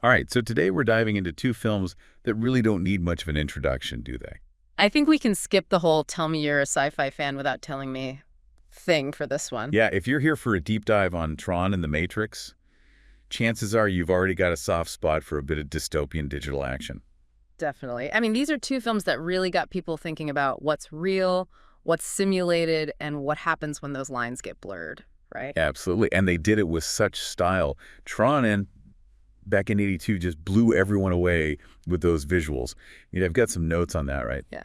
All right, so today we're diving into two films that really don't need much of an introduction, do they? I think we can skip the whole tell me you're a sci-fi fan without telling me thing for this one. Yeah, if you're here for a deep dive on Tron and The Matrix, chances are you've already got a soft spot for a bit of dystopian digital action. Definitely. I mean, these are two films that really got people thinking about what's real, what's simulated, and what happens when those lines get blurred, right? Absolutely, and they did it with such style. Tron and back in '82 just blew everyone away with those visuals. I've got some notes on that, right? Yeah.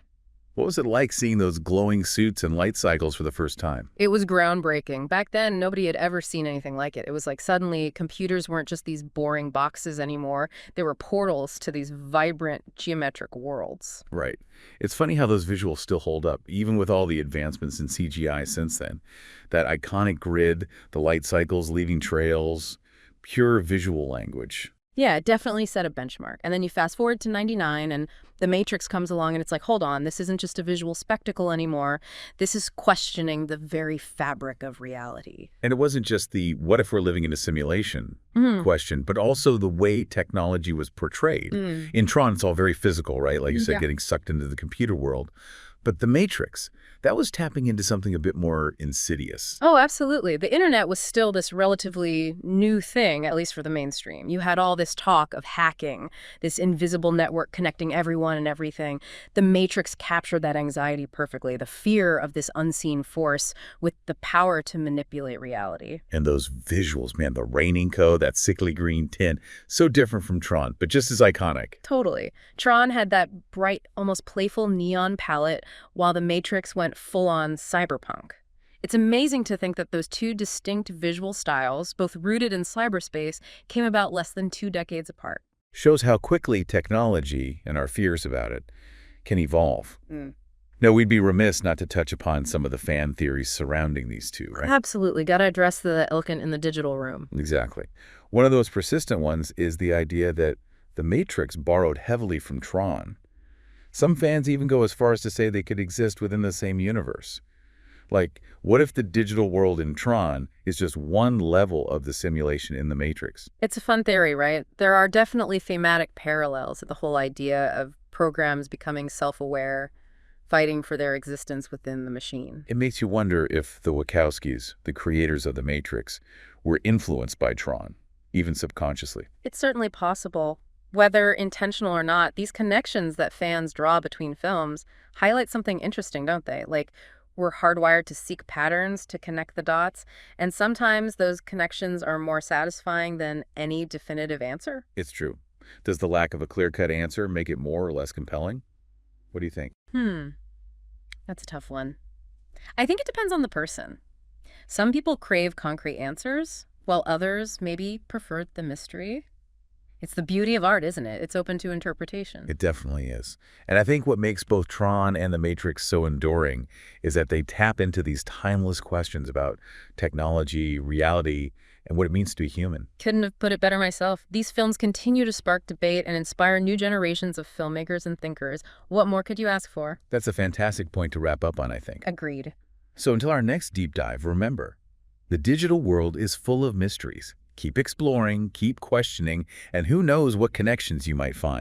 What was it like seeing those glowing suits and light cycles for the first time? It was groundbreaking. Back then, nobody had ever seen anything like it. It was like suddenly computers weren't just these boring boxes anymore. They were portals to these vibrant geometric worlds. Right. It's funny how those visuals still hold up, even with all the advancements in CGI since then. That iconic grid, the light cycles leaving trails, pure visual language. Yeah, it definitely set a benchmark. And then you fast forward to 99 and The Matrix comes along and it's like, hold on, this isn't just a visual spectacle anymore. This is questioning the very fabric of reality. And it wasn't just the what if we're living in a simulation question, but also the way technology was portrayed. In Tron, it's all very physical, right? Like you said, Yeah. getting sucked into the computer world. But The Matrix, that was tapping into something a bit more insidious. Oh, absolutely. The internet was still this relatively new thing, at least for the mainstream. You had all this talk of hacking, this invisible network connecting everyone and everything. The Matrix captured that anxiety perfectly, the fear of this unseen force with the power to manipulate reality. And those visuals, man, the raining code, that sickly green tint, so different from Tron, but just as iconic. Totally. Tron had that bright, almost playful neon palette, while The Matrix went full-on cyberpunk. It's amazing to think that those two distinct visual styles, both rooted in cyberspace, came about less than 2 decades apart. Shows how quickly technology and our fears about it can evolve. Mm. Now, we'd be remiss not to touch upon some of the fan theories surrounding these two, right? Absolutely. Got to address the elephant in the digital room. Exactly. One of those persistent ones is the idea that The Matrix borrowed heavily from Tron. Some fans even go as far as to say they could exist within the same universe. Like, what if the digital world in Tron is just one level of the simulation in The Matrix? It's a fun theory, right? There are definitely thematic parallels to the whole idea of programs becoming self-aware, fighting for their existence within the machine. It makes you wonder if the Wachowskis, the creators of The Matrix, were influenced by Tron, even subconsciously. It's certainly possible. Whether intentional or not, these connections that fans draw between films highlight something interesting, don't they? Like, we're hardwired to seek patterns, to connect the dots, and sometimes those connections are more satisfying than any definitive answer. It's true. Does the lack of a clear-cut answer make it more or less compelling? What do you think? That's a tough one. I think it depends on the person. Some people crave concrete answers, while others maybe prefer the mystery. It's the beauty of art, isn't it? It's open to interpretation. It definitely is. And I think what makes both Tron and The Matrix so enduring is that they tap into these timeless questions about technology, reality, and what it means to be human. Couldn't have put it better myself. These films continue to spark debate and inspire new generations of filmmakers and thinkers. What more could you ask for? That's a fantastic point to wrap up on, I think. Agreed. So until our next deep dive, remember, the digital world is full of mysteries. Keep exploring, keep questioning, and who knows what connections you might find.